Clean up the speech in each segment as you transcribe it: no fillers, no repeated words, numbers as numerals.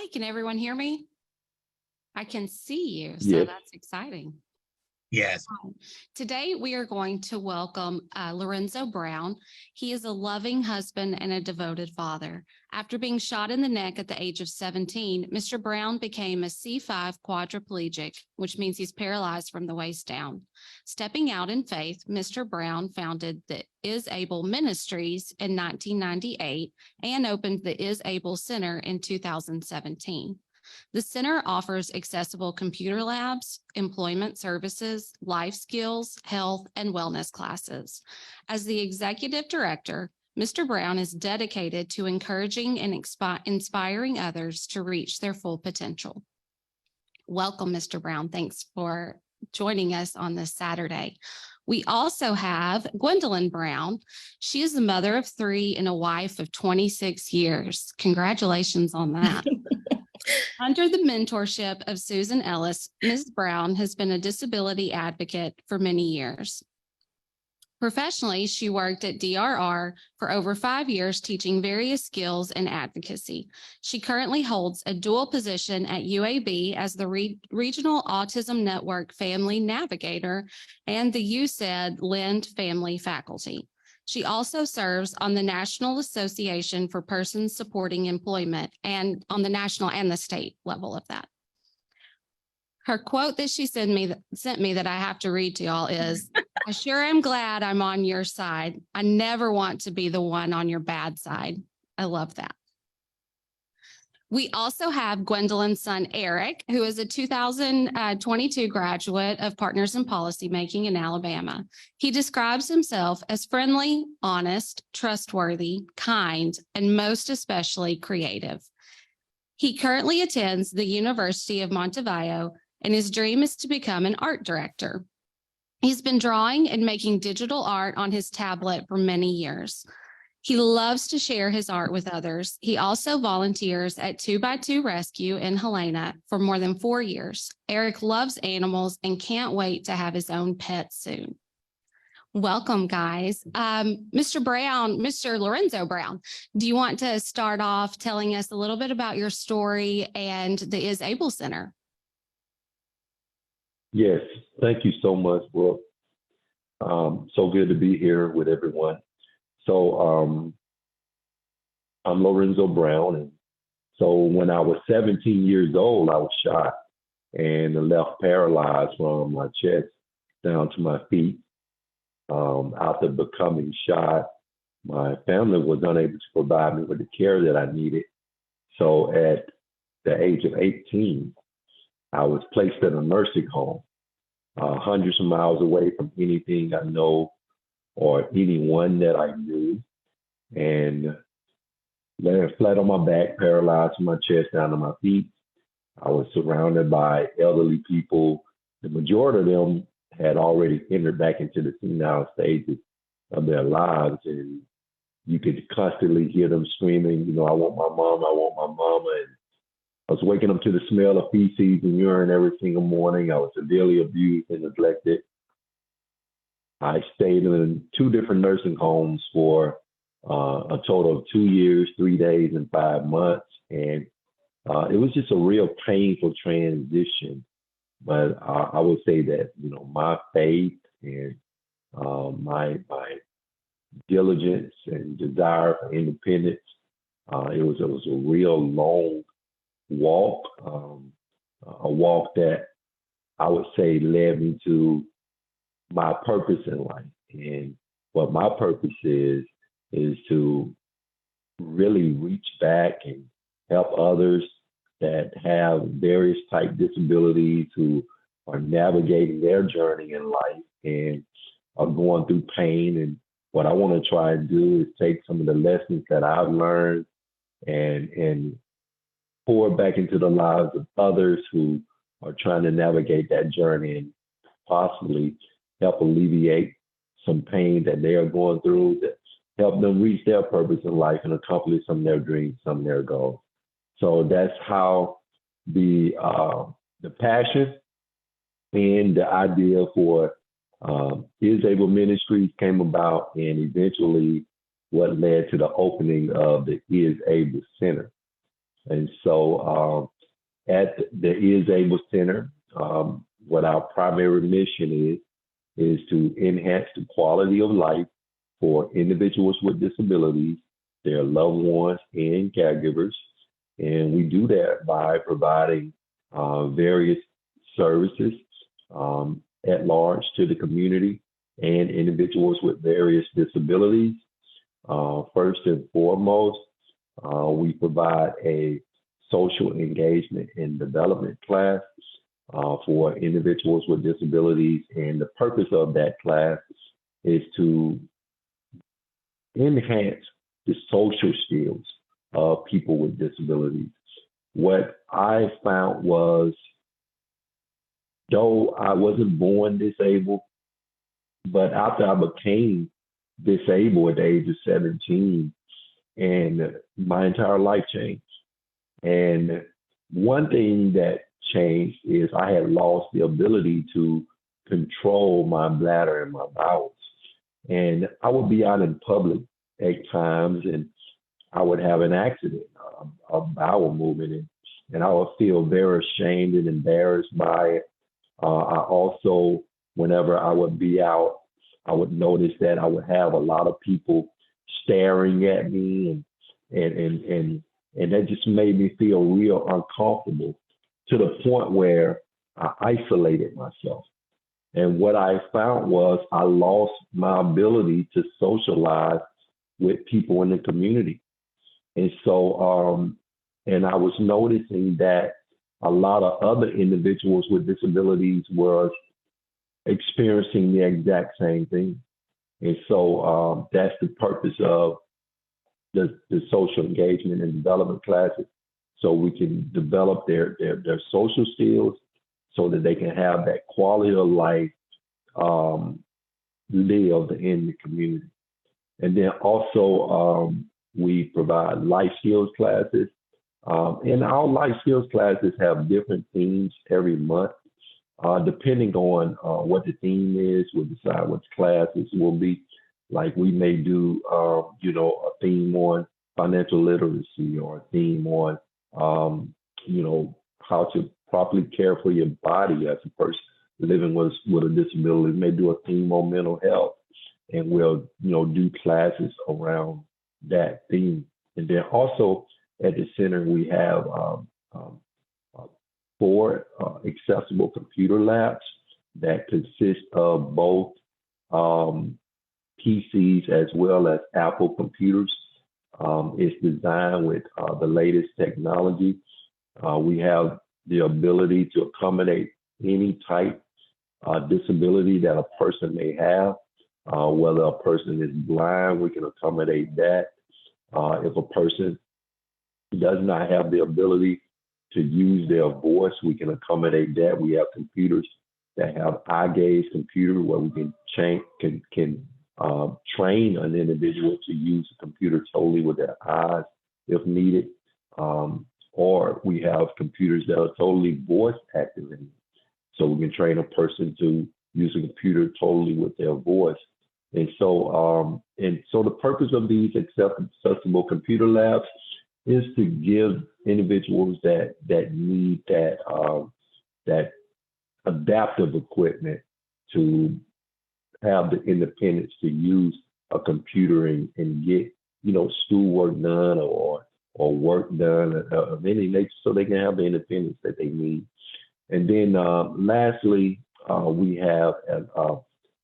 Hi, can everyone hear me? I can see you, so Yes. that's exciting. Yes. Today, we are going to welcome Lorenzo Brown. He is a loving husband and a devoted father. After being shot in the neck at the age of 17, Mr. Brown became a C5 quadriplegic, which means he's paralyzed from the waist down. Stepping out in faith, Mr. Brown founded the Is Able Ministries in 1998 and opened the Is Able Center in 2017. The center offers accessible computer labs, employment services, life skills, health, and wellness classes. As the executive director, Mr. Brown is dedicated to encouraging and inspiring others to reach their full potential. Welcome, Mr. Brown. Thanks for joining us on this Saturday. We also have Gwendolyn Brown. She is the mother of 3 and a wife of 26 years. Congratulations on that. Under the mentorship of Susan Ellis, Ms. Brown has been a disability advocate for many years. Professionally, she worked at DRR for over 5 years, teaching various skills and advocacy. She currently holds a dual position at UAB as the Regional Autism Network Family Navigator and the USAID Lind Family Faculty. She also serves on the National Association for Persons Supporting Employment and on the national and the state level of that. Her quote that she sent me that I have to read to y'all is, "I sure am glad I'm on your side. I never want to be the one on your bad side." I love that. We also have Gwendolyn's son, Eric, who is a 2022 graduate of Partners in Policymaking in Alabama. He describes himself as friendly, honest, trustworthy, kind, and most especially creative. He currently attends the University of Montevideo, and his dream is to become an art director. He's been drawing and making digital art on his tablet for many years. He loves to share his art with others. He also volunteers at 2x2 Rescue in Helena for more than 4 years. Eric loves animals and can't wait to have his own pet soon. Welcome, guys. Mr. Brown, Mr. Lorenzo Brown, do you want to start off telling us a little bit about your story and the Is Able Center? Yes, thank you so much, Brooke. So good to be here with everyone. So I'm Lorenzo Brown. And so when I was 17 years old, I was shot and left paralyzed from my chest down to my feet. After becoming shot, my family was unable to provide me with the care that I needed. So at the age of 18, I was placed in a nursing home, hundreds of miles away from anything I know or anyone that I knew, and laying flat on my back, paralyzed from my chest down to my feet. I was surrounded by elderly people. The majority of them had already entered back into the senile stages of their lives, and you could constantly hear them screaming, you know, "I want my mom, I want my mama." And I was waking up to the smell of feces and urine every single morning. I was severely abused and neglected. I stayed in 2 different nursing homes for a total of 2 years, 3 days, and 5 months. And it was just a real painful transition. But I would say that, you know, my faith and my diligence and desire for independence, it was a real long walk, a walk that I would say led me to my purpose in life. And what my purpose is to really reach back and help others that have various type disabilities who are navigating their journey in life and are going through pain. And what I want to try and do is take some of the lessons that I've learned and pour back into the lives of others who are trying to navigate that journey and possibly help alleviate some pain that they are going through, that help them reach their purpose in life and accomplish some of their dreams, some of their goals. So that's how the passion and the idea for Is Able Ministries came about, and eventually what led to the opening of the Is Able Center. And so at the Is Able Center, what our primary mission is to enhance the quality of life for individuals with disabilities, their loved ones, and caregivers. And we do that by providing various services at large to the community and individuals with various disabilities. First and foremost, we provide a social engagement and development class for individuals with disabilities. And the purpose of that class is to enhance the social skills of people with disabilities. What I found was, though I wasn't born disabled, but after I became disabled at the age of 17, and my entire life changed. And one thing that changed is I had lost the ability to control my bladder and my bowels. And I would be out in public at times and I would have an accident, a bowel movement, and I would feel very ashamed and embarrassed by it. I also, whenever I would be out, I would notice that I would have a lot of people staring at me, and that just made me feel real uncomfortable, to the point where I isolated myself. And what I found was I lost my ability to socialize with people in the community. And so, and I was noticing that a lot of other individuals with disabilities were experiencing the exact same thing. And so that's the purpose of the social engagement and development classes, so we can develop their social skills so that they can have that quality of life lived in the community. And then also we provide life skills classes. And our life skills classes have different themes every month. Depending on what the theme is, we'll decide which classes will be. Like we may do, a theme on financial literacy, or a theme on, how to properly care for your body as a person living with a disability. We may do a theme on mental health, and we'll, do classes around that theme. And then also at the center, we have 4 accessible computer labs that consist of both PCs as well as Apple computers. It's designed with the latest technology. We have the ability to accommodate any type disability that a person may have. Whether a person is blind, we can accommodate that. If a person does not have the ability to use their voice, we can accommodate that. We have computers that have eye gaze computer where we can train an individual to use a computer totally with their eyes if needed. Or we have computers that are totally voice activated. So we can train a person to use a computer totally with their voice. And so the purpose of these accessible computer labs is to give individuals that need that adaptive equipment to have the independence to use a computer and get schoolwork done or work done of any nature, so they can have the independence that they need. And then lastly, we have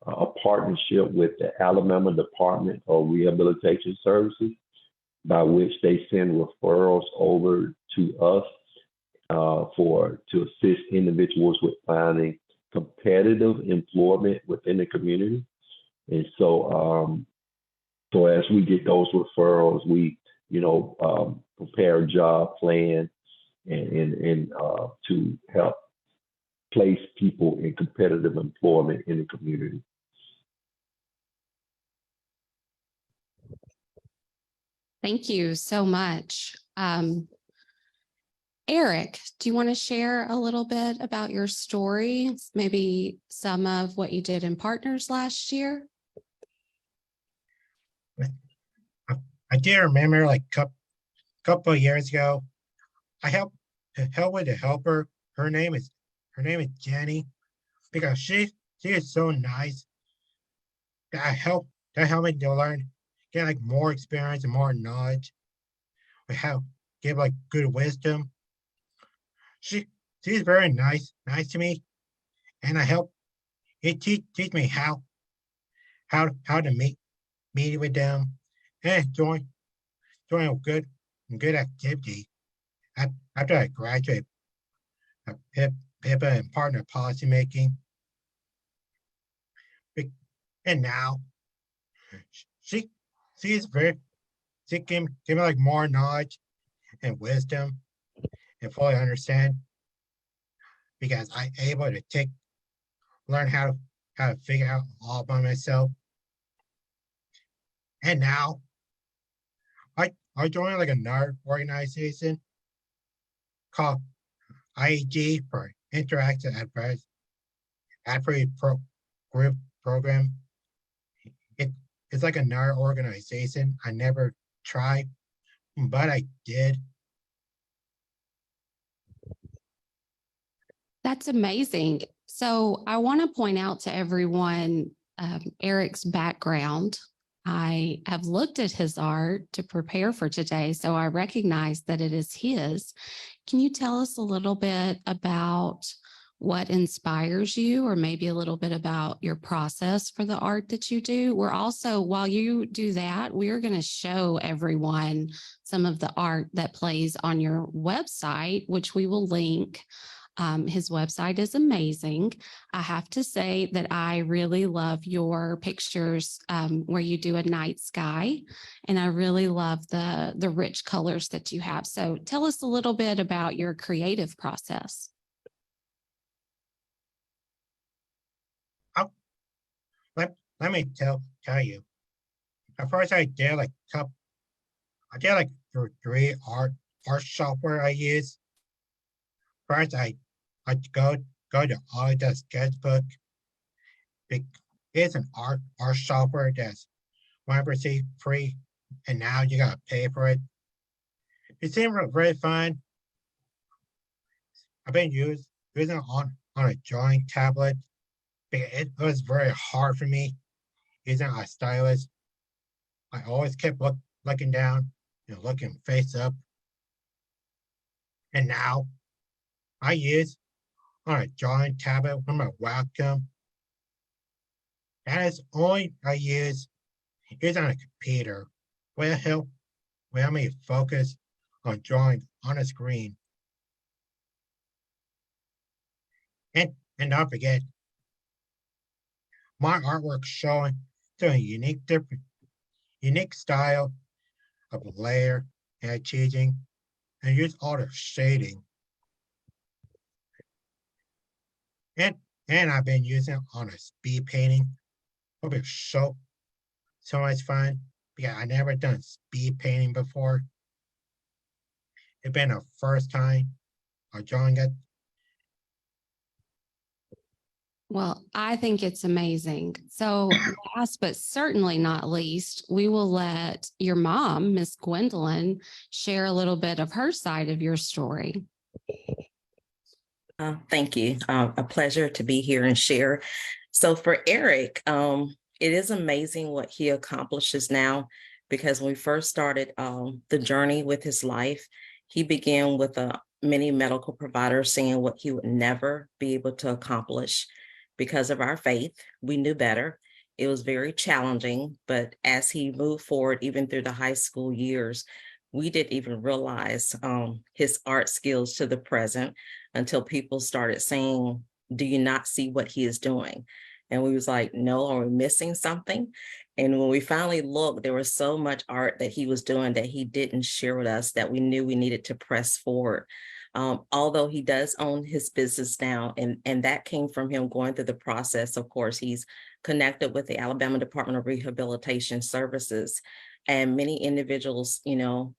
a partnership with the Alabama Department of Rehabilitation Services, by which they send referrals over to us to assist individuals with finding competitive employment within the community. And so as we get those referrals, we prepare a job plan and to help place people in competitive employment in the community. Thank you so much. Erech, do you want to share a little bit about your story? Maybe some of what you did in Partners last year? I do remember, like a couple of years ago, I help with the helper. Her name is Jenny, because she is so nice that help me to learn, get like more experience and more knowledge. We have give like good wisdom. She she's very nice to me, and I help it teach me how to meet with them and join a good activity. After I graduate, PIPA and partner policy making, and now she she's very she give me like more knowledge and wisdom and fully understand, because I able to learn how to figure out all by myself. And now I joined like another organization called IEG for Interactive Advisory Group Program. It's like another organization I never tried, but I did. That's amazing. So I want to point out to everyone Erech's background. I have looked at his art to prepare for today, so I recognize that it is his. Can you tell us a little bit about what inspires you, or maybe a little bit about your process for the art that you do? We're also, while you do that, we're going to show everyone some of the art that plays on your website, which we will link. His website is amazing. I have to say that I really love your pictures where you do a night sky, and I really love the rich colors that you have. So tell us a little bit about your creative process. Let me tell you. At first, I did like three art software I use. First, I go to Autodesk Sketchbook. It's an art software that's 100% free, and now you gotta pay for it. It seemed very fun. I've been using it on a drawing tablet, but it was very hard for me using a stylus. I always kept looking down and looking face up. And now I use on a drawing tablet from a webcam. That is only I use is on a computer. Will help me focus on drawing on a screen. And don't forget, my artwork showing a unique style of layer and cheating, and use all the shading. And I've been using on a speed painting. It'll be so much fun, because I never done speed painting before. It's been a first time of drawing it. Well, I think it's amazing. So last but certainly not least, we will let your mom, Miss Gwendolyn, share a little bit of her side of your story. Thank you. A pleasure to be here and share. So for Erech, it is amazing what he accomplishes now, because when we first started the journey with his life, he began with many medical providers saying what he would never be able to accomplish. Because of our faith, we knew better. It was very challenging, but as he moved forward, even through the high school years, we didn't even realize his art skills to the present until people started saying, "Do you not see what he is doing?" And we was like, "No, are we missing something?" And when we finally looked, there was so much art that he was doing that he didn't share with us, that we knew we needed to press forward. Although he does own his business now, and that came from him going through the process. Of course, he's connected with the Alabama Department of Rehabilitation Services. And many individuals,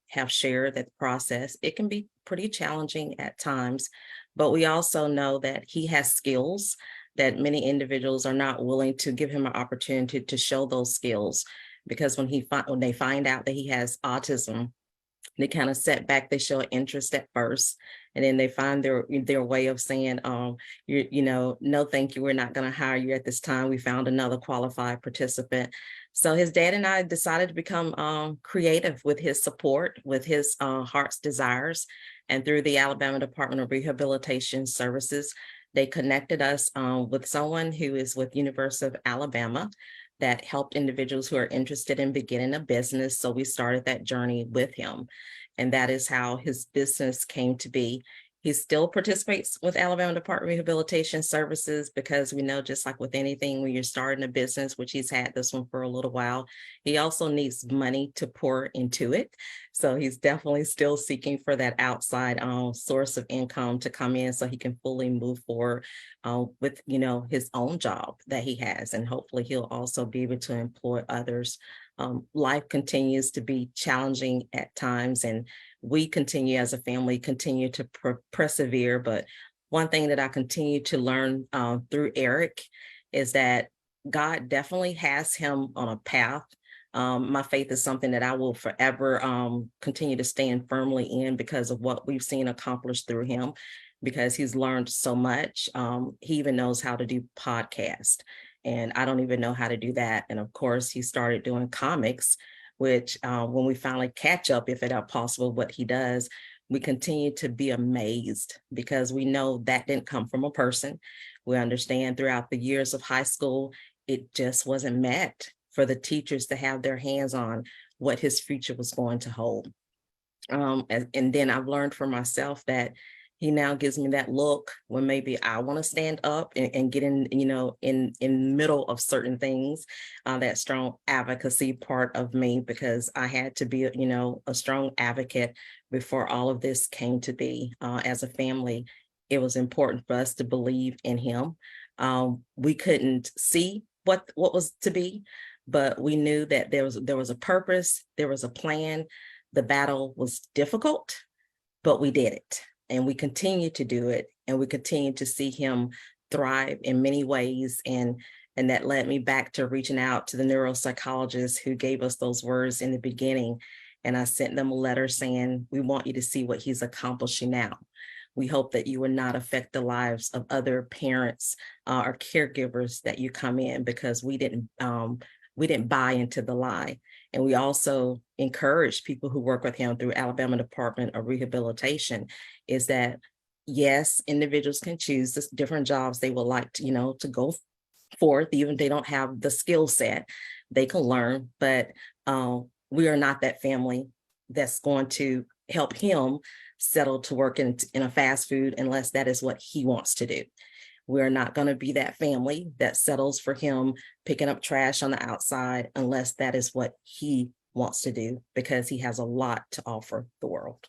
have shared that the process, it can be pretty challenging at times, but we also know that he has skills that many individuals are not willing to give him an opportunity to show those skills, because when they find out that he has autism, They kind of set back, they show interest at first, and then they find their way of saying, no, thank you, we're not going to hire you at this time. We found another qualified participant. So his dad and I decided to become creative with his support, with his heart's desires. And through the Alabama Department of Rehabilitation Services, they connected us with someone who is with University of Alabama that helped individuals who are interested in beginning a business. So we started that journey with him. And that is how his business came to be. He still participates with Alabama Department of Rehabilitation Services, because we know, just like with anything, when you're starting a business, which he's had this one for a little while, he also needs money to pour into it. So he's definitely still seeking for that outside source of income to come in so he can fully move forward with, his own job that he has. And hopefully he'll also be able to employ others. Life continues to be challenging at times, and we continue as a family, continue to persevere. But one thing that I continue to learn through Erech is that God definitely has him on a path. My faith is something that I will forever continue to stand firmly in, because of what we've seen accomplished through him, because he's learned so much. He even knows how to do podcasts, and I don't even know how to do that. And of course, he started doing comics, which when we finally catch up, if it are possible, what he does, we continue to be amazed, because we know that didn't come from a person. We understand throughout the years of high school, it just wasn't met for the teachers to have their hands on what his future was going to hold. And then I've learned for myself that he now gives me that look when maybe I want to stand up and get in, in middle of certain things, that strong advocacy part of me, because I had to be, a strong advocate before all of this came to be. As a family, it was important for us to believe in him. We couldn't see what was to be, but we knew that there was a purpose, there was a plan. The battle was difficult, but we did it. And we continue to do it, and we continue to see him thrive in many ways. And that led me back to reaching out to the neuropsychologist who gave us those words in the beginning. And I sent them a letter saying, we want you to see what he's accomplishing now. We hope that you will not affect the lives of other parents or caregivers that you come in, because we didn't buy into the lie. And we also encourage people who work with him through Alabama Department of Rehabilitation is that, yes, individuals can choose the different jobs they would like to, to go forth, even if they don't have the skill set, they can learn. But we are not that family that's going to help him settle to work in a fast food unless that is what he wants to do. We're not going to be that family that settles for him picking up trash on the outside unless that is what he wants to do, because he has a lot to offer the world.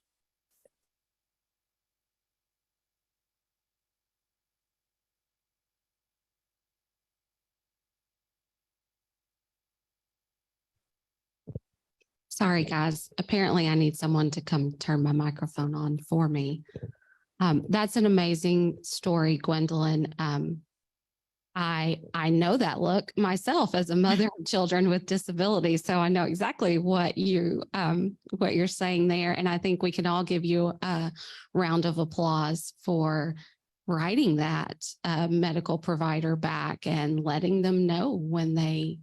Sorry, guys. Apparently I need someone to come turn my microphone on for me. That's an amazing story, Gwendolyn. I know that look myself as a mother of children with disabilities, so I know exactly what you're saying there, and I think we can all give you a round of applause for writing that medical provider back and letting them know when they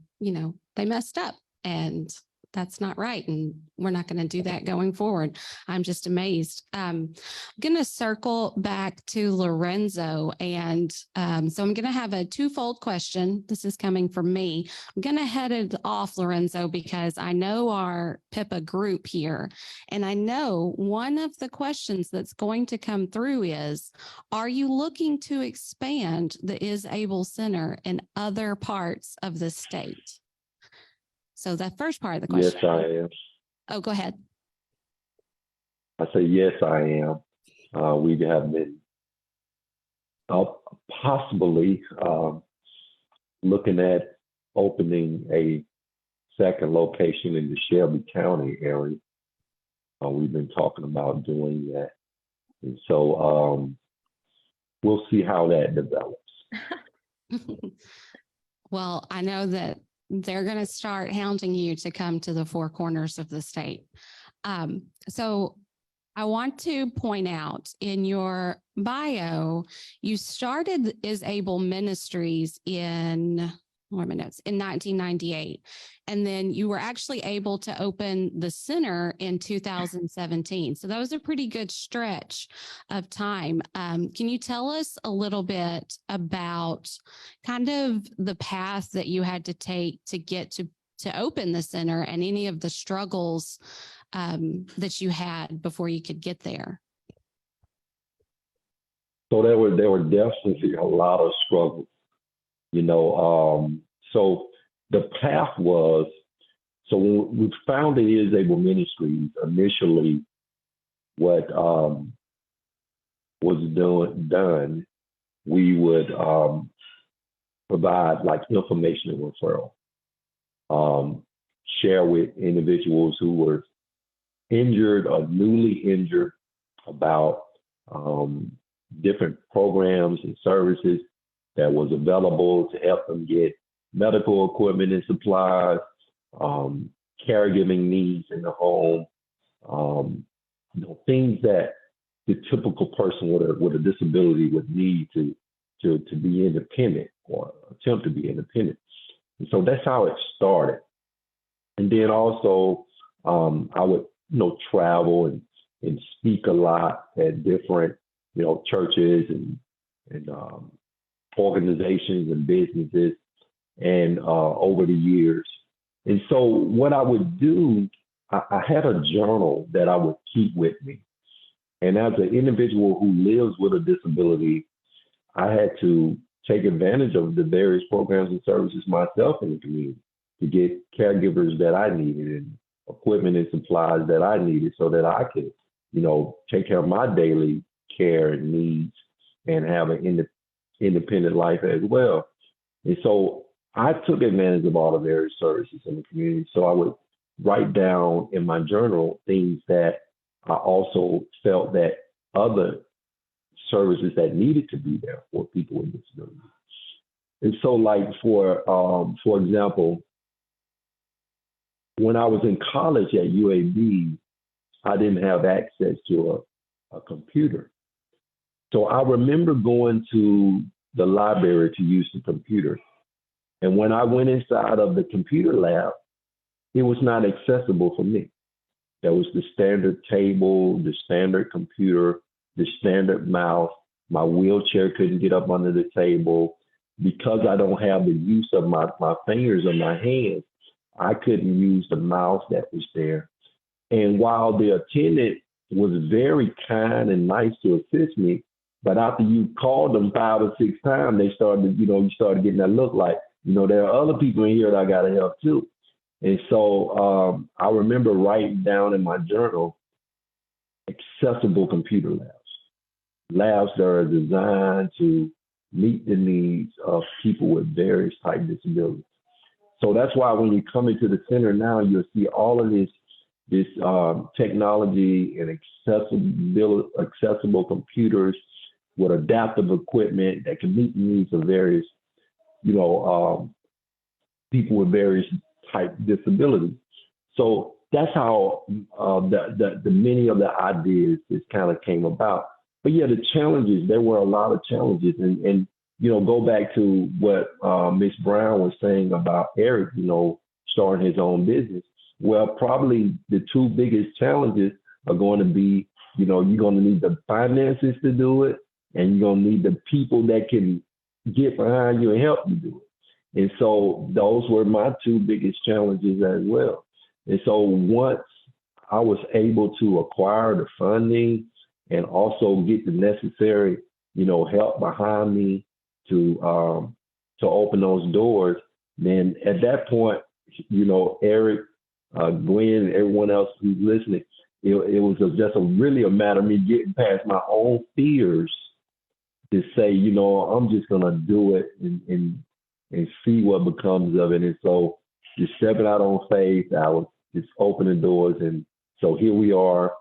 messed up, and that's not right. And we're not going to do that going forward. I'm just amazed. I'm going to circle back to Lorenzo. And so I'm going to have a twofold question. This is coming from me. I'm going to head it off, Lorenzo, because I know our PIPA group here. And I know one of the questions that's going to come through is, are you looking to expand the Is Able Center in other parts of the state? So that first part of the question. Yes, I am. Oh, go ahead. I say, yes, I am. We have been possibly looking at opening a second location in the Shelby County area. We've been talking about doing that. And so we'll see how that develops. Well, I know that they're going to start hounding you to come to the four corners of the state. So I want to point out in your bio, you started Is Able Ministries in, what are my notes, in 1998. And then you were actually able to open the center in 2017. So that was a pretty good stretch of time. Can you tell us a little bit about kind of the path that you had to take to get to open the center and any of the struggles that you had before you could get there? So there were definitely a lot of struggles, you know. So the path was, so when we founded Is Able Ministries, initially what was done, we would provide like information and referral, share with individuals who were injured or newly injured about different programs and services that was available to help them get medical equipment and supplies, caregiving needs in the home, you know, things that the typical person with a disability would need to be independent or attempt to be independent. And so that's how it started. And then also I would, you know, travel and speak a lot at different, you know, churches and organizations and businesses and over the years. And so what I would do, I had a journal that I would keep with me. And as an individual who lives with a disability, I had to take advantage of the various programs and services myself in the community to get caregivers that I needed and equipment and supplies that I needed so that I could, you know, take care of my daily care and needs and have an independent life as well. And so I took advantage of all the various services in the community. So I would write down in my journal things that I also felt that other services that needed to be there for people with disabilities. And so like for example, when I was in college at UAB, I didn't have access to a computer. So I remember going to the library to use the computer. And when I went inside of the computer lab, it was not accessible for me. There was the standard table, the standard computer, the standard mouse. My wheelchair couldn't get up under the table. Because I don't have the use of my fingers or my hands, I couldn't use the mouse that was there. And while the attendant was very kind and nice to assist me, but after you called them 5 or 6 times, they started, you know, you started getting that look like, you know, there are other people in here that I got to help too. And so I remember writing down in my journal, accessible computer labs that are designed to meet the needs of people with various type disabilities. So that's why when you come into the center now, you'll see all of this technology and accessible computers with adaptive equipment that can meet the needs of various, you know, people with various type disabilities. So that's how the many of the ideas just kind of came about. But yeah, the challenges, there were a lot of challenges. And you know, go back to what Ms. Brown was saying about Erech, you know, starting his own business. Well, probably the 2 biggest challenges are going to be, you know, you're going to need the finances to do it, and you're going to need the people that can get behind you and help you do it. And so those were my 2 biggest challenges as well. And so once I was able to acquire the funding and also get the necessary, you know, help behind me to open those doors, then at that point, you know, Erech, Gwen, everyone else who's listening, it was just really a matter of me getting past my own fears to say, you know, I'm just gonna do it and see what becomes of it. And so just stepping out on faith, I was just opening doors, and so here we are.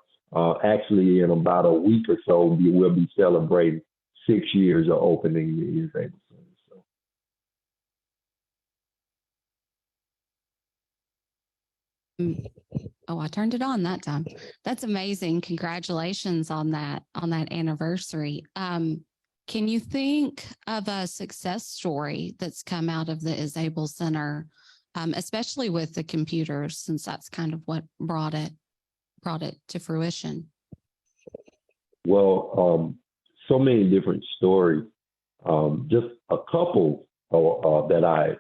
Actually, in about a week or so, we'll be celebrating 6 years of opening the Is Able Center. So. Oh, I turned it on that time. That's amazing. Congratulations on that anniversary. Can you think of a success story that's come out of the Is Able Center, especially with the computers, since that's kind of what brought it to fruition? Well, so many different stories. Just a couple that I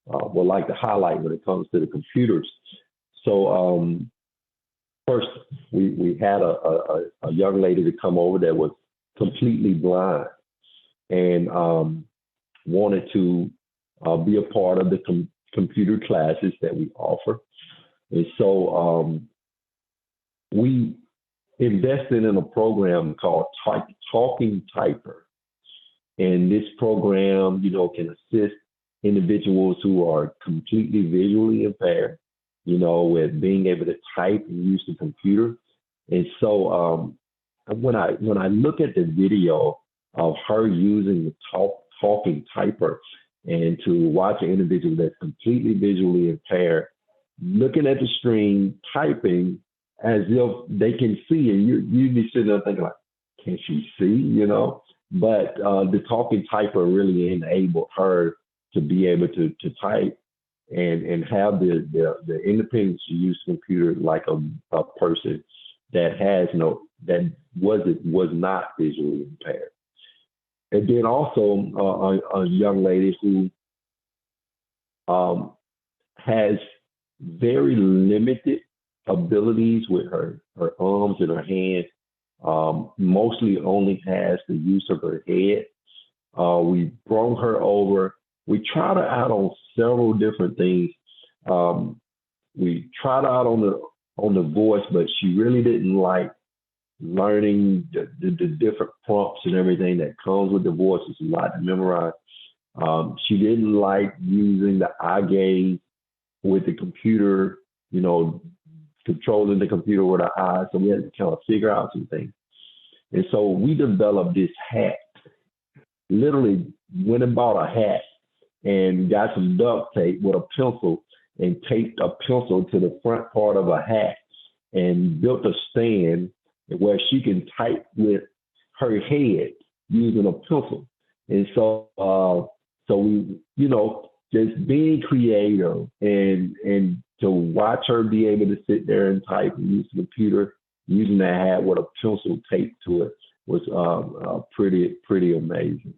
would like to highlight when it comes to the computers. So first, we had a young lady to come over that was completely blind and wanted to be a part of the computer classes that we offer. And so we invested in a program called Talking Typer. And this program, can assist individuals who are completely visually impaired, with being able to type and use the computer. And so when I look at the video of her using the Talking Typer, and to watch an individual that's completely visually impaired, looking at the screen, typing as if they can see, and you'd be sitting there thinking like, can she see, But the Talking Typer really enabled her to be able to type and have the independence to use the computer like a person that was not visually impaired. And then also a young lady who has very limited abilities with her arms and her hands. Mostly only has the use of her head. We brought her over. We tried her out on several different things. We tried her out on the voice, but she really didn't like learning the different prompts and everything that comes with the voice. It's a lot to memorize. She didn't like using the eye gaze with the computer, controlling the computer with her eyes. So we had to kind of figure out some things. And so we developed this hat. Literally went and bought a hat and got some duct tape with a pencil and taped a pencil to the front part of a hat and built a stand where she can type with her head using a pencil. And so, we, just being creative and to watch her be able to sit there and type and use the computer using that hat with a pencil taped to it was pretty amazing.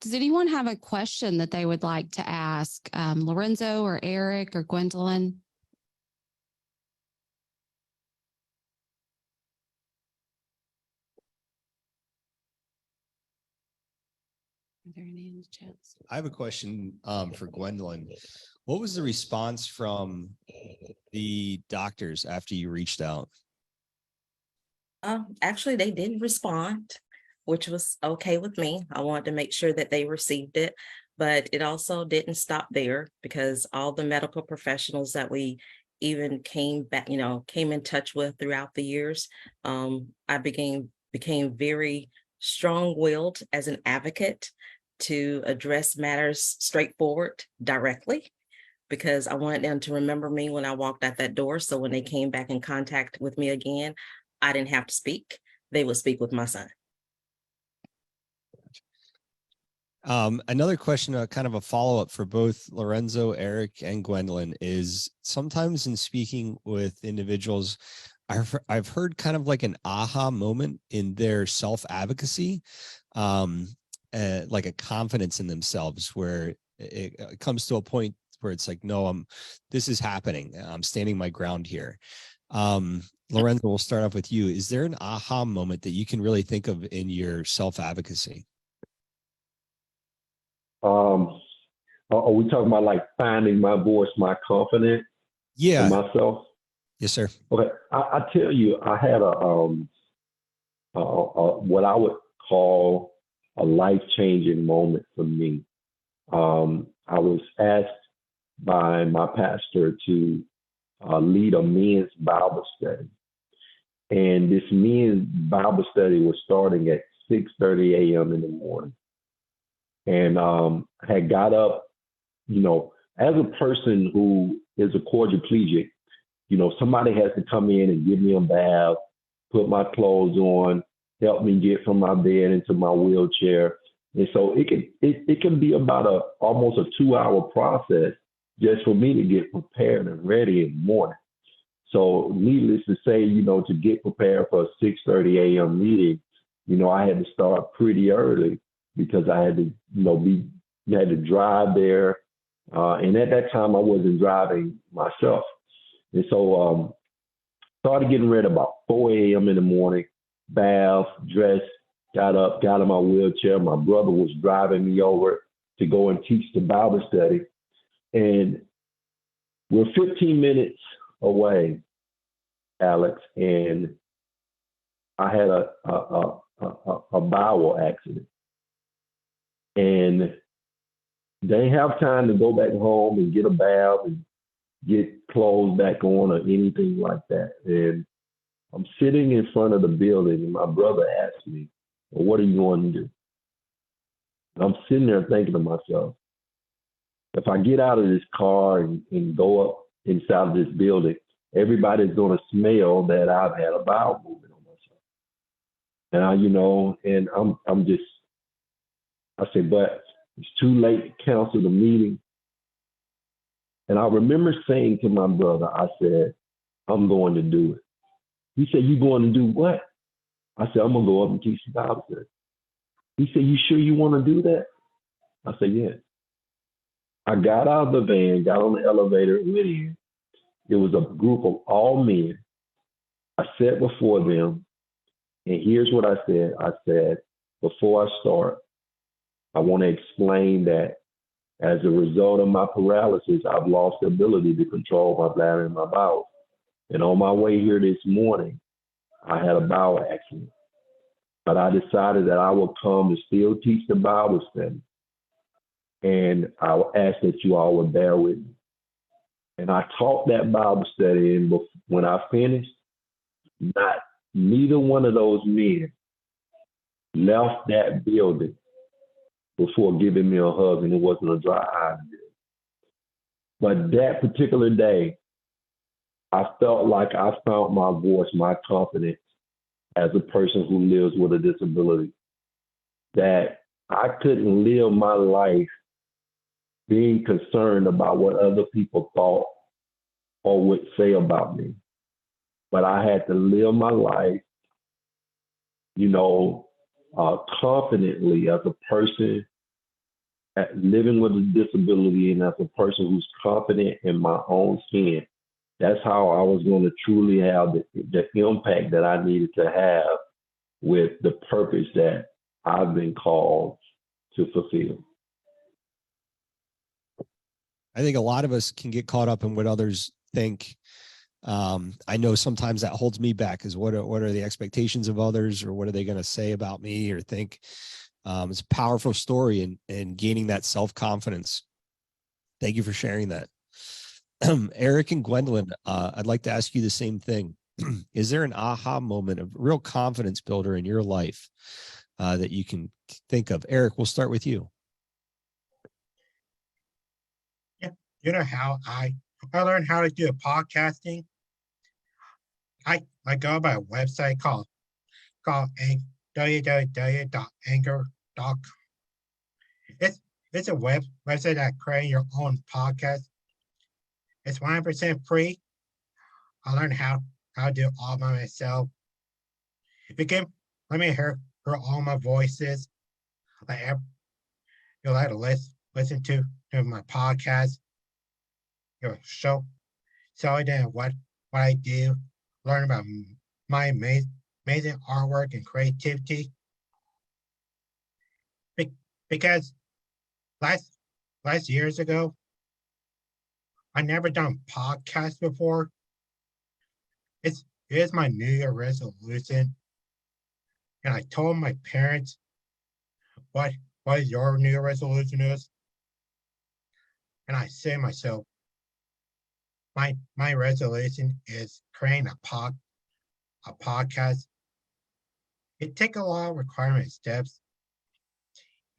Does anyone have a question that they would like to ask Lorenzo or Erech or Gwendolyn? Are there any in the chat? I have a question for Gwendolyn. What was the response from the doctors after you reached out? Actually, they didn't respond, which was okay with me. I wanted to make sure that they received it, but it also didn't stop there because all the medical professionals that we even came in touch with throughout the years, I became very strong-willed as an advocate to address matters straightforward, directly, because I wanted them to remember me when I walked out that door. So when they came back in contact with me again, I didn't have to speak. They would speak with my son. Another question, kind of a follow-up for both Lorenzo, Erech, and Gwendolyn is sometimes in speaking with individuals, I've heard kind of like an aha moment in their self-advocacy, like a confidence in themselves where it comes to a point where it's like, no, this is happening. I'm standing my ground here. Lorenzo, we'll start off with you. Is there an aha moment that you can really think of in your self-advocacy? Are we talking about like finding my voice, my confidence in myself? Yes, sir. Okay. I tell you, I had what I would call a life-changing moment for me. I was asked by my pastor to lead a men's Bible study. And this men's Bible study was starting at 6:30 a.m. in the morning. and had got up, you know, as a person who is a quadriplegic, you know, somebody has to come in and give me a bath, put my clothes on, help me get from my bed into my wheelchair. And so it can be about almost a 2-hour process just for me to get prepared and ready in the morning. So needless to say, you know, to get prepared for a 6:30 a.m. meeting, you know, I had to start pretty early because I had to, you know, had to drive there. And at that time, I wasn't driving myself. And so started getting ready about 4 a.m. in the morning, bath, dressed, got up, got in my wheelchair. My brother was driving me over to go and teach the Bible study. And we're 15 minutes away, Alex, and I had a bowel accident. And they didn't have time to go back home and get a bath and get clothes back on or anything like that. And I'm sitting in front of the building, and my brother asked me, well, what are you going to do? And I'm sitting there thinking to myself, if I get out of this car and go up inside of this building, everybody's going to smell that I've had a bowel movement on myself. And you know, and I said, but it's too late to cancel the meeting. And I remember saying to my brother, I said, I'm going to do it. He said, you going to do what? I said, I'm going to go up and teach the Bible study. He said, you sure you want to do that? I said, yes. I got out of the van, got on the elevator, and went in. It was a group of all men. I sat before them, and here's what I said. I said, before I start, I want to explain that as a result of my paralysis, I've lost the ability to control my bladder and my bowels. And on my way here this morning, I had a bowel accident. But I decided that I would come and still teach the Bible study. And I would ask that you all would bear with me. And I taught that Bible study, and when I finished, neither one of those men left that building before giving me a hug, and it wasn't a dry eye. But that particular day, I felt like I found my voice, my confidence as a person who lives with a disability, that I couldn't live my life being concerned about what other people thought or would say about me. But I had to live my life, you know, confidently as a person living with a disability, and as a person who's confident in my own skin. That's how I was going to truly have the impact that I needed to have with the purpose that I've been called to fulfill. I think a lot of us can get caught up in what others think. I know sometimes that holds me back, is what are the expectations of others, or what are they going to say about me or think? It's a powerful story and gaining that self-confidence. Thank you for sharing that. Erech and Gwendolyn, I'd like to ask you the same thing. Is there an aha moment, a real confidence builder in your life that you can think of? Erech, we'll start with you. Yeah, you know how I learned how to do podcasting. I go by a website called www.anchor.com. It's a website that creates your own podcast. It's 100% free. I learned how to do it all by myself. If you can let me hear all my voices, like you'll have to listen to my podcast. You'll show them what I do, learn about my amazing artwork and creativity. Because last years ago, I never done podcasts before. It is my New Year resolution, and I told my parents what your New Year resolution is, and I say to myself, my resolution is creating a podcast. It takes a lot of requirement steps,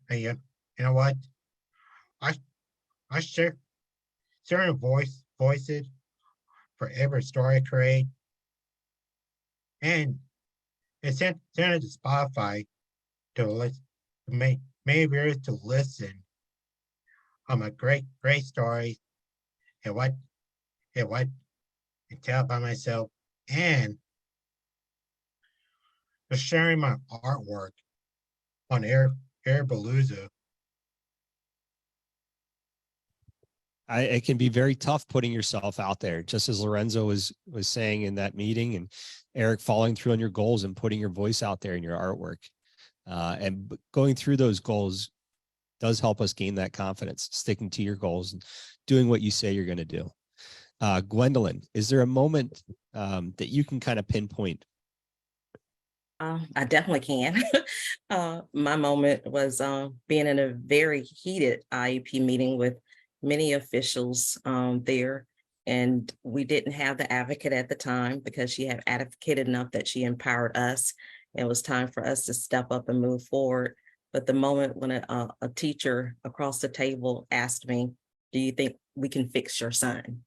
and you know what? I I share certain voices for every story I create, and it's sent it to Spotify to listen, many viewers to listen on my great stories and what I tell about myself, and for sharing my artwork on Air Palooza. It can be very tough putting yourself out there, just as Lorenzo was saying in that meeting, and Erech, following through on your goals and putting your voice out there in your artwork. And going through those goals does help us gain that confidence, sticking to your goals and doing what you say you're going to do. Gwendolyn, is there a moment that you can kind of pinpoint? I definitely can. My moment was being in a very heated IEP meeting with many officials there. And we didn't have the advocate at the time because she had advocated enough that she empowered us. It was time for us to step up and move forward. But the moment when a teacher across the table asked me, "Do you think we can fix your son?"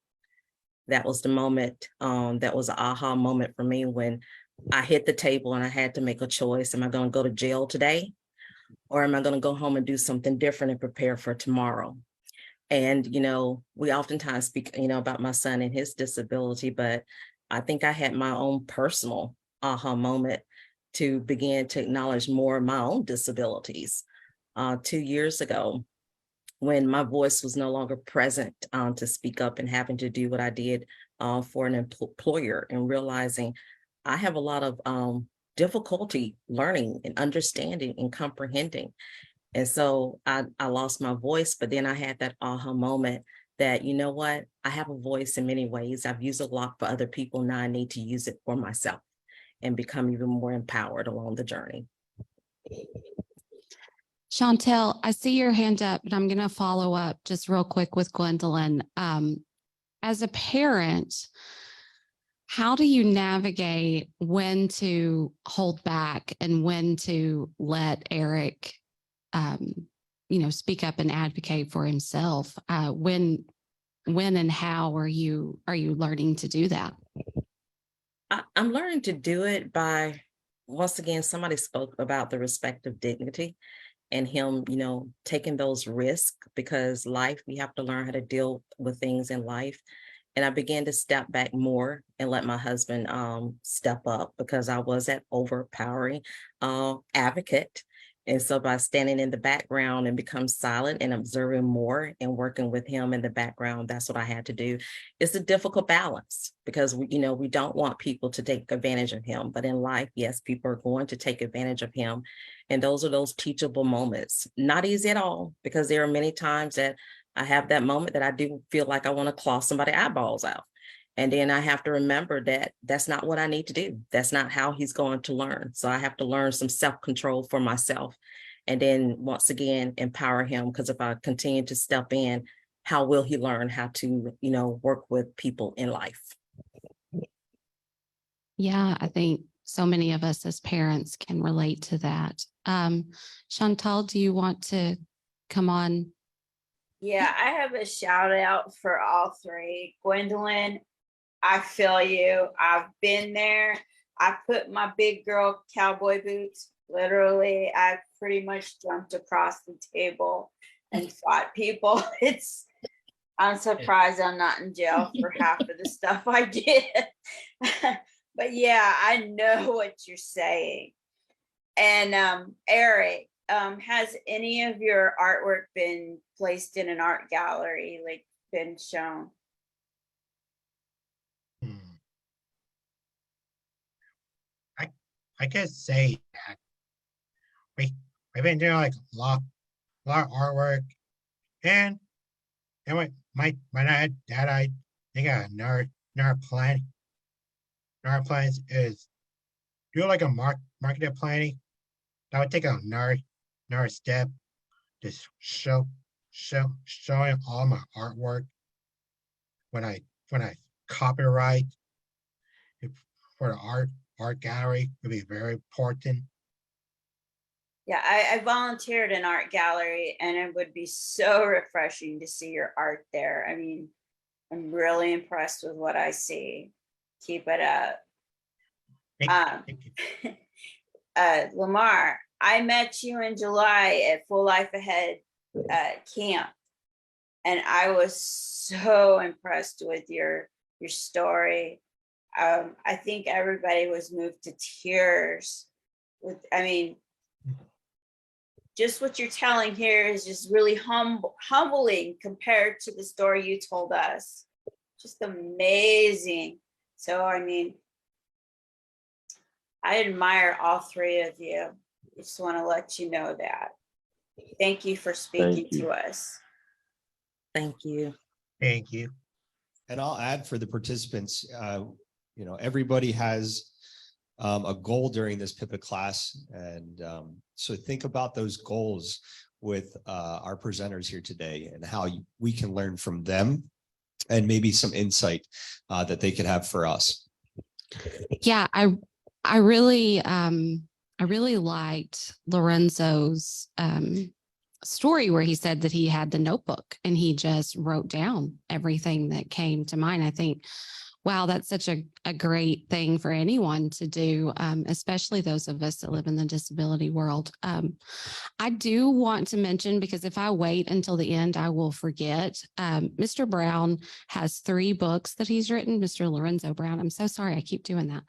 That was the moment, that was an aha moment for me when I hit the table and I had to make a choice. Am I going to go to jail today? Or am I going to go home and do something different and prepare for tomorrow? And, we oftentimes speak, about my son and his disability, but I think I had my own personal aha moment to begin to acknowledge more of my own disabilities 2 years ago, when my voice was no longer present to speak up and having to do what I did for an employer, and realizing I have a lot of difficulty learning and understanding and comprehending. And so I lost my voice, but then I had that aha moment that, you know what, I have a voice in many ways. I've used it a lot for other people. Now I need to use it for myself and become even more empowered along the journey. Chantel, I see your hand up, and I'm going to follow up just real quick with Gwendolyn. As a parent, how do you navigate when to hold back and when to let Erech, speak up and advocate for himself? When and how are you learning to do that? I'm learning to do it by, once again, somebody spoke about the respect of dignity and him, taking those risks, because life, we have to learn how to deal with things in life. And I began to step back more and let my husband step up, because I was that overpowering advocate. And so by standing in the background and become silent and observing more and working with him in the background, that's what I had to do. It's a difficult balance, because we don't want people to take advantage of him. But in life, yes, people are going to take advantage of him. And those are those teachable moments. Not easy at all, because there are many times that I have that moment that I do feel like I want to claw somebody's eyeballs out. And then I have to remember that that's not what I need to do. That's not how he's going to learn. So I have to learn some self-control for myself. And then once again, empower him, because if I continue to step in, how will he learn how to, work with people in life? Yeah, I think so many of us as parents can relate to that. Chantal, do you want to come on? Yeah, I have a shout out for all three. Gwendolyn, I feel you. I've been there. I put my big girl cowboy boots. Literally, I pretty much jumped across the table and fought people. I'm surprised I'm not in jail for half of the stuff I did. But yeah, I know what you're saying. And Erech, has any of your artwork been placed in an art gallery, like been shown? I can say that we've been doing like a lot of artwork, and my dad I think another plan. Another plan is do like a market planning. That would take another step to showing all my artwork when I copyright for the art gallery would be very important. Yeah, I volunteered in art gallery, and it would be so refreshing to see your art there. I mean, I'm really impressed with what I see. Keep it up. Um, Thank you. Lamar, I met you in July at Full Life Ahead camp, and I was so impressed with your story. I think everybody was moved to tears. I mean, just what you're telling here is just really humbling compared to the story you told us. Just amazing. So, I mean, I admire all three of you. I just want to let you know that. Thank you for speaking you. to us. Thank you. Thank you. And I'll add for the participants, everybody has a goal during this PIPA class. And so think about those goals with our presenters here today and how we can learn from them and maybe some insight that they could have for us. Yeah, I really liked Lorenzo's story where he said that he had the notebook and he just wrote down everything that came to mind. I think, wow, that's such a great thing for anyone to do, especially those of us that live in the disability world. I do want to mention, because if I wait until the end, I will forget. Mr. Brown has 3 books that he's written. Mr. Lorenzo Brown, I'm so sorry, I keep doing that.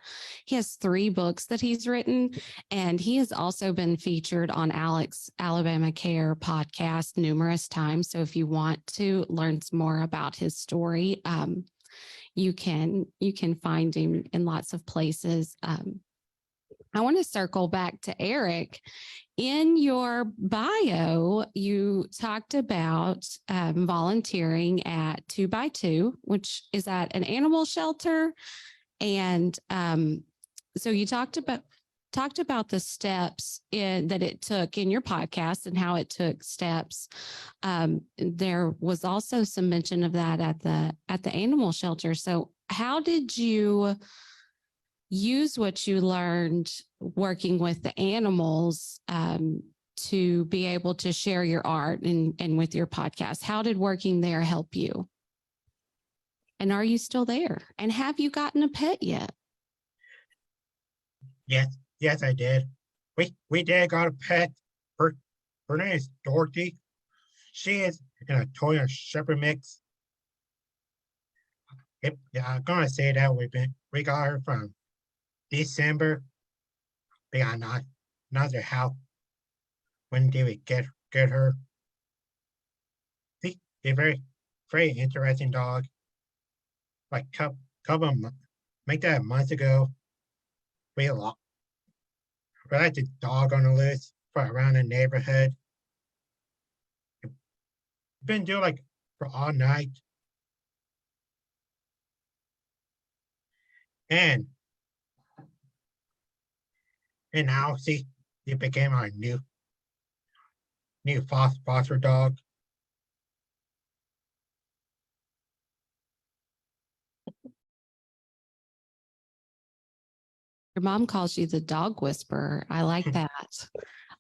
He has 3 books that he's written, and he has also been featured on Alex Alabama Care podcast numerous times. So if you want to learn some more about his story, you can find him in lots of places. I want to circle back to Erech. In your bio, you talked about volunteering at 2x2, which is at an animal shelter. And so you talked about the steps that it took in your podcast and how it took steps. There was also some mention of that at the animal shelter. So how did you use what you learned working with the animals to be able to share your art and with your podcast? How did working there help you? And are you still there? And have you gotten a pet yet? Yes, I did. We did got a pet. Her name is Dorothy. She is in a toy and shepherd mix. Yeah, I'm gonna say that we got her from December. We got another house. When did we get her? She's a very interesting dog. Like couple make that a month ago. We had the dog on the list for around the neighborhood. Been doing like for all night. And now see, it became our new foster dog. Your mom calls you the dog whisperer. I like that.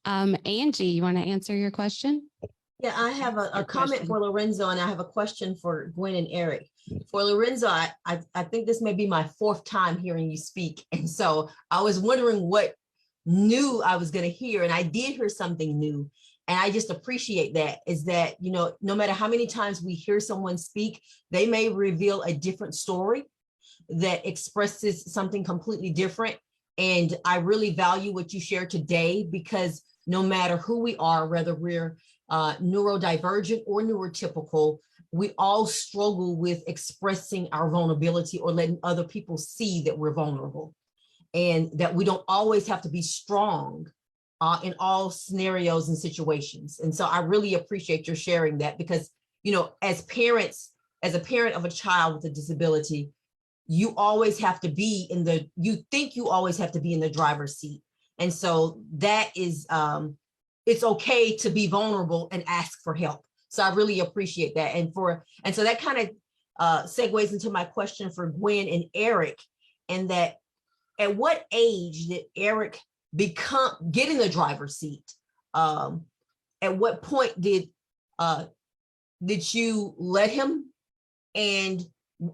Angie, you want to answer your question? Yeah, I have a Your comment question. for Lorenzo, and I have a question for Gwen and Erech. For Lorenzo, I think this may be my 4th time hearing you speak. And so I was wondering what new I was going to hear, and I did hear something new. And I just appreciate that, is that, no matter how many times we hear someone speak, they may reveal a different story that expresses something completely different. And I really value what you shared today, because no matter who we are, whether we're neurodivergent or neurotypical, we all struggle with expressing our vulnerability or letting other people see that we're vulnerable, and that we don't always have to be strong in all scenarios and situations. And so I really appreciate your sharing that, because, as a parent of a child with a disability, you always have to be you always have to be in the driver's seat. And so that is, it's okay to be vulnerable and ask for help. So I really appreciate that. And so that kind of segues into my question for Gwen and Erech, and that at what age did Erech get in the driver's seat? At what point did you let him? And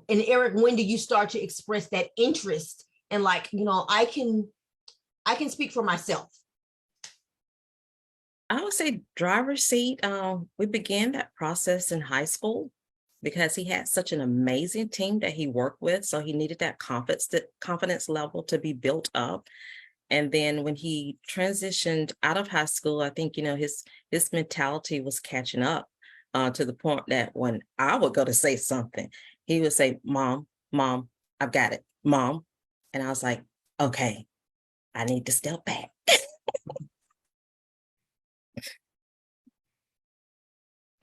Erech, when did you start to express that interest and like, I can speak for myself? I would say driver's seat. We began that process in high school because he had such an amazing team that he worked with. So he needed that confidence level to be built up. And then when he transitioned out of high school, I think, his mentality was catching up to the point that when I would go to say something, he would say, Mom, I've got it, Mom. And I was like, okay, I need to step back.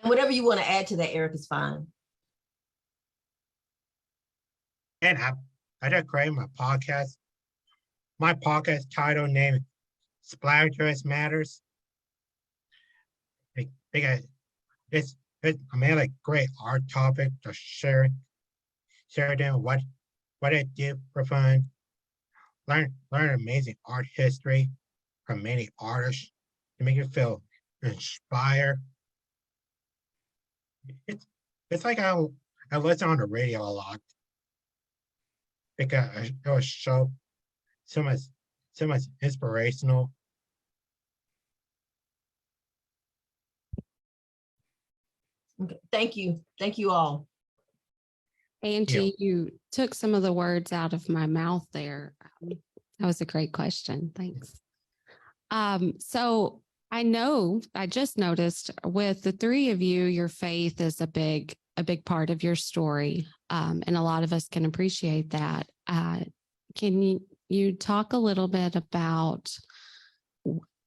And whatever you want to add to that, Erech, is fine. And I just created my podcast. My podcast title name Splash Dress Matters. Because I made a great art topic to share them what I did for fun. Learn amazing art history from many artists to make you feel inspired. It's like I listen on the radio a lot because it was so much inspirational. Okay. Thank you all. Angie, you took some of the words out of my mouth there. That was a great question. Thanks. So I just noticed with the three of you, your faith is a big part of your story. And a lot of us can appreciate that. Can you talk a little bit about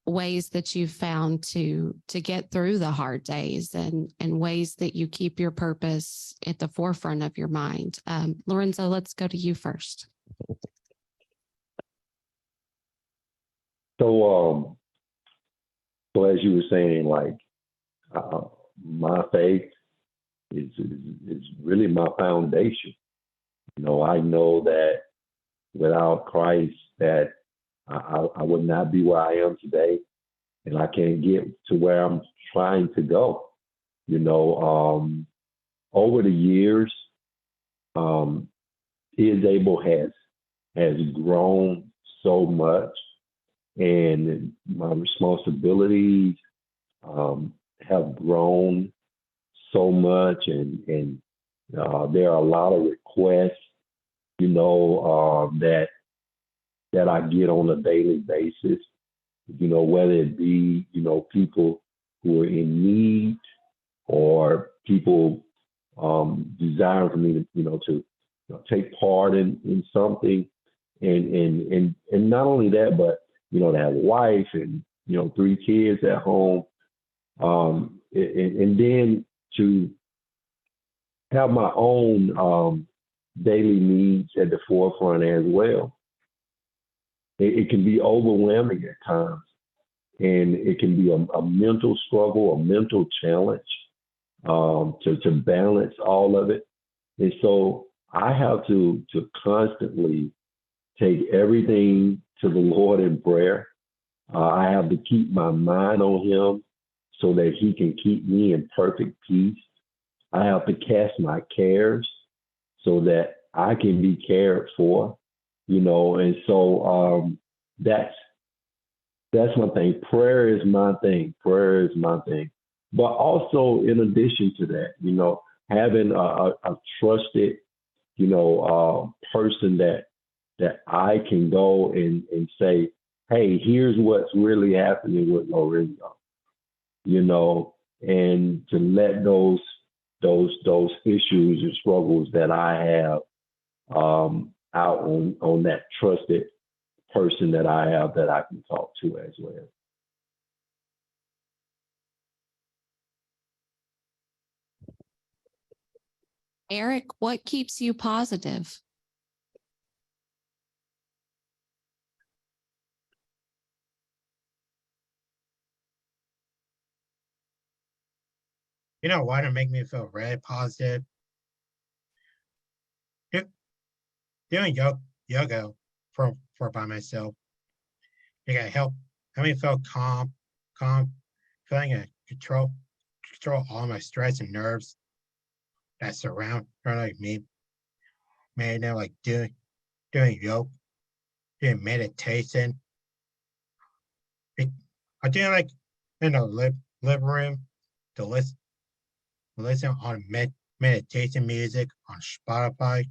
ways that you found to get through the hard days and ways that you keep your purpose at the forefront of your mind? Lorenzo, let's go to you first. So as you were saying, like my faith is really my foundation. I know that without Christ, that I would not be where I am today, and I can't get to where I'm trying to go. Over the years, His Able has grown so much, and my responsibilities have grown so much, and there are a lot of requests, that I get on a daily basis, whether it be, people who are in need or people desiring for me to take part in something. And not only that, but, to have a wife and, 3 kids at home. And then to have my own daily needs at the forefront as well. It can be overwhelming at times, and it can be a mental struggle, a mental challenge to balance all of it. And so I have to constantly take everything to the Lord in prayer. I have to keep my mind on Him so that He can keep me in perfect peace. I have to cast my cares so that I can be cared for, and so that's my thing. Prayer is my thing. Prayer is my thing. But also, in addition to that, having a trusted, person that I can go and say, hey, here's what's really happening with Lorenzo, and to let those issues and struggles that I have out on that trusted person that I have that I can talk to as well. Erech, what keeps you positive? You know what? It make me feel really positive. Doing yoga for by myself. It got help me feel calm calm, feeling in control all my stress and nerves that surround like me. Man, they're like doing yoga, doing meditation. I do like in the living room to listen on meditation music on Spotify.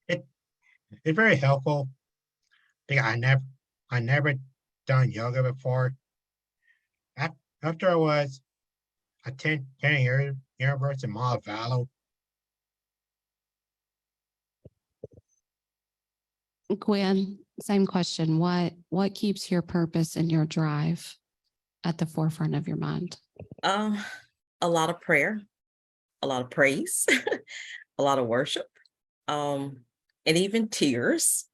It's very helpful because I never done yoga before. After I was attending University of Montevallo, Gwen, same question. What keeps your purpose and your drive at the forefront of your mind? Um, a lot of prayer, a lot of praise, a lot of worship, and even tears,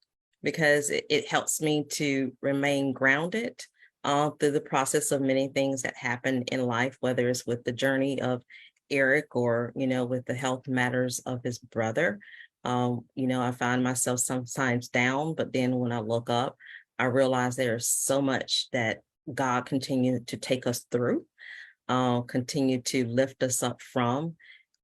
because it helps me to remain grounded through the process of many things that happen in life, whether it's with the journey of Erech or, with the health matters of his brother. I find myself sometimes down, but then when I look up, I realize there's so much that God continued to take us through, continue to lift us up from,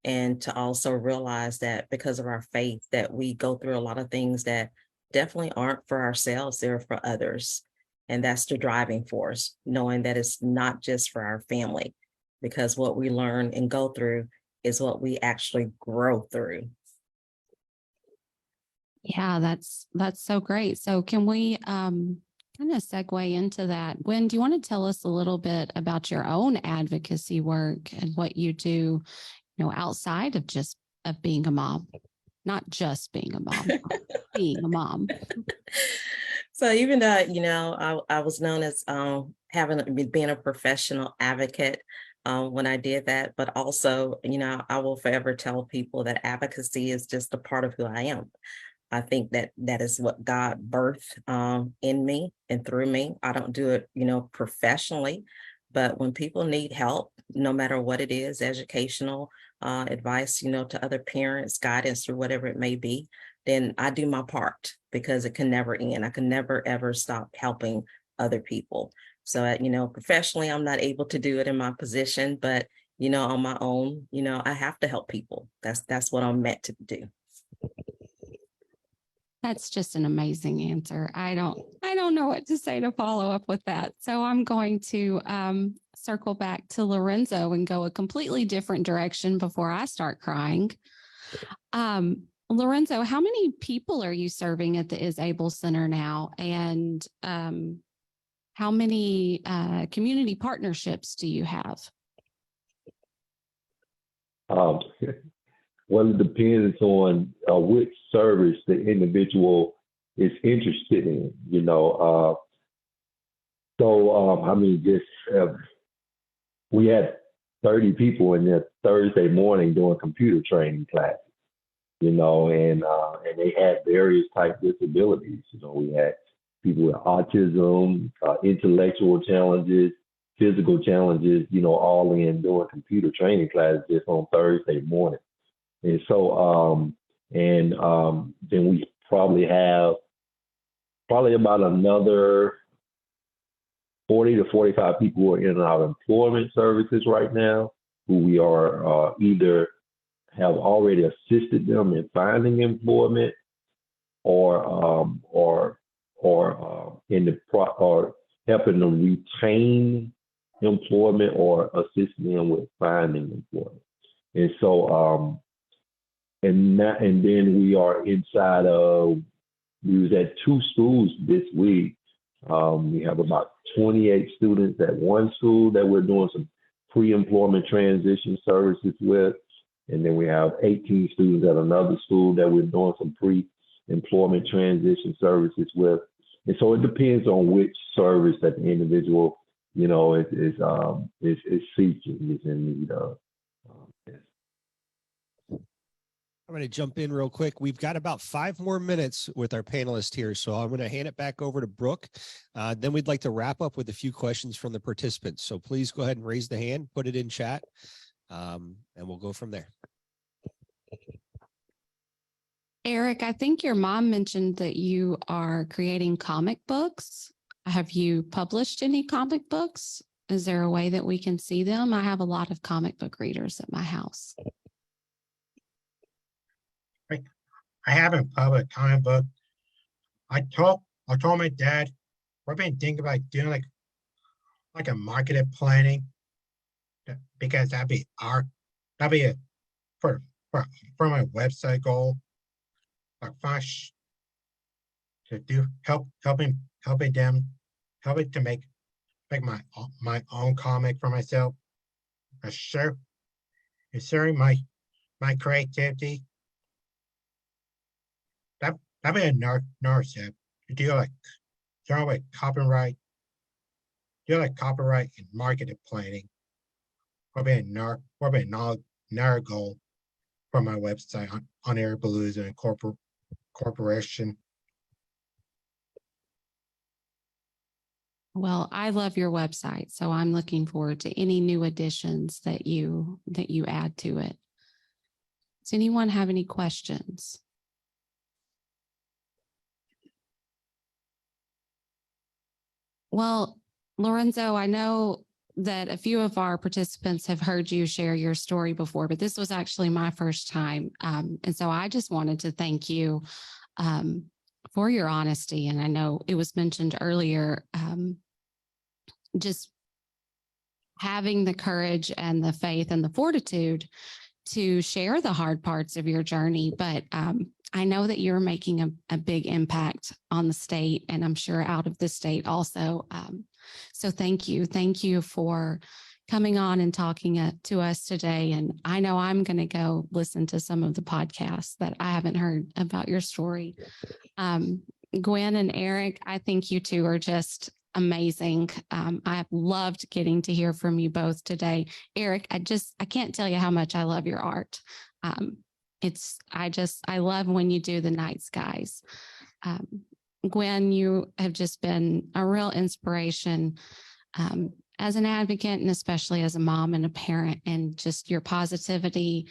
and to also realize that because of our faith that we go through a lot of things that definitely aren't for ourselves, they're for others. And that's the driving force, knowing that it's not just for our family, because what we learn and go through is what we actually grow through. Yeah, that's so great. So can we kind of segue into that? Gwen, do you want to tell us a little bit about your own advocacy work and what you do, outside of of being a mom, not just being a mom, being a mom? So even though, I was known as being a professional advocate when I did that, but also, I will forever tell people that advocacy is just a part of who I am. I think that is what God birthed in me and through me. I don't do it, professionally, but when people need help, no matter what it is, educational advice, to other parents, guidance, or whatever it may be, then I do my part because it can never end. I can never, ever stop helping other people. So, professionally, I'm not able to do it in my position, but, on my own, I have to help people. That's what I'm meant to do. That's just an amazing answer. I don't know what to say to follow up with that. So I'm going to circle back to Lorenzo and go a completely different direction before I start crying. Lorenzo, how many people are you serving at the Is Able Center now? And how many community partnerships do you have? Well, it depends on which service the individual is interested in, we had 30 people in there Thursday morning doing computer training classes, and they had various type disabilities. We had people with autism, intellectual challenges, physical challenges, all in doing computer training classes just on Thursday morning. And so, then we probably have about another 40 to 45 people who are in our employment services right now, who we are either have already assisted them in finding employment, or helping them retain employment, or assisting them with finding employment. And so, and then we are inside of. We was at 2 schools this week. We have about 28 students at one school that we're doing some pre-employment transition services with. And then we have 18 students at another school that we're doing some pre-employment transition services with. And so it depends on which service that the individual, is seeking, is in need of. I'm going to jump in real quick. We've got about 5 more minutes with our panelists here. So I'm going to hand it back over to Brooke. Then we'd like to wrap up with a few questions from the participants. So please go ahead and raise the hand, put it in chat, and we'll go from there. Erech, I think your mom mentioned that you are creating comic books. have you published any comic books? Is there a way that we can see them? I have a lot of comic book readers at my house. I haven't published a comic book. I told my dad we've been thinking about doing like a marketing planning because that'd be a for for my website goal. Like flash to do helping to make my own comic for myself. Sharing my creativity. That'd be another step to do like copyright, copyright and marketing planning. Probably another goal for my website on Airbalooza and corporation. Well, I love your website, so I'm looking forward to any new additions that you add to it. Does anyone have any questions? Well, Lorenzo, I know that a few of our participants have heard you share your story before, but this was actually my first time. And so I just wanted to thank you for your honesty. And I know it was mentioned earlier, just having the courage and the faith and the fortitude to share the hard parts of your journey. But I know that you're making a big impact on the state, and I'm sure out of the state also. So thank you. Thank you for coming on and talking to us today. And I know I'm going to go listen to some of the podcasts that I haven't heard about your story. Gwen and Erech, I think you two are just amazing. I've loved getting to hear from you both today. Erech, I can't tell you how much I love your art. I love when you do the night skies. Gwen, you have just been a real inspiration as an advocate and especially as a mom and a parent, and just your positivity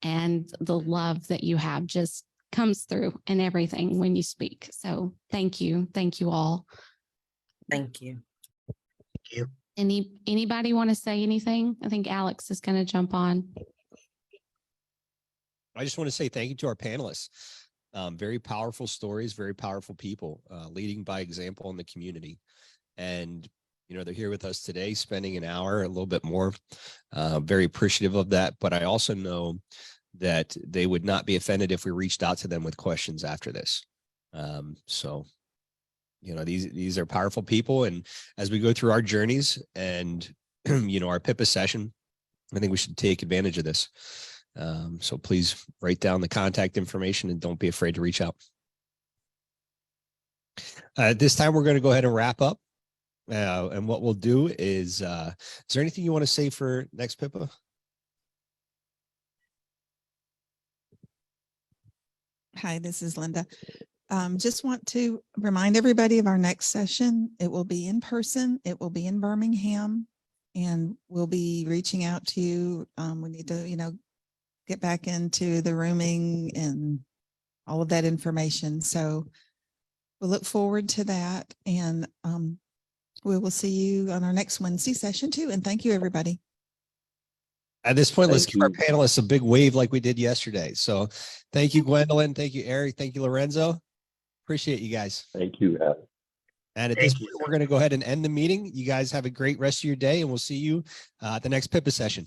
and the love that you have just comes through in everything when you speak. So thank you. Thank you all. Thank you. Thank you. Anybody want to say anything? I think Alex is going to jump on. I just want to say thank you to our panelists. Very powerful stories, very powerful people, leading by example in the community. And, you know, they're here with us today, spending an hour, a little bit more, very appreciative of that. But I also know that they would not be offended if we reached out to them with questions after this. So, you know, these are powerful people. And as we go through our journeys and, you know, our PIPA session, I think we should take advantage of this. So please write down the contact information and don't be afraid to reach out. At this time, we're going to go ahead and wrap up. And what we'll do is there anything you want to say for next PIPA? Hi, this is Linda. Just want to remind everybody of our next session. It will be in person. It will be in Birmingham, and we'll be reaching out to you. We need to, you know, get back into the rooming and all of that information. So we'll look forward to that, and we will see you on our next Wednesday session too. And thank you, everybody. At this point, let's Thank give our you. panelists a big wave like we did yesterday. So thank you, Gwendolyn. Thank you, Erech. Thank you, Lorenzo. Appreciate you guys. Thank you, Alex. And at Thank this you. point, we're going to go ahead and end the meeting. You guys have a great rest of your day, and we'll see you at the next PIPA session.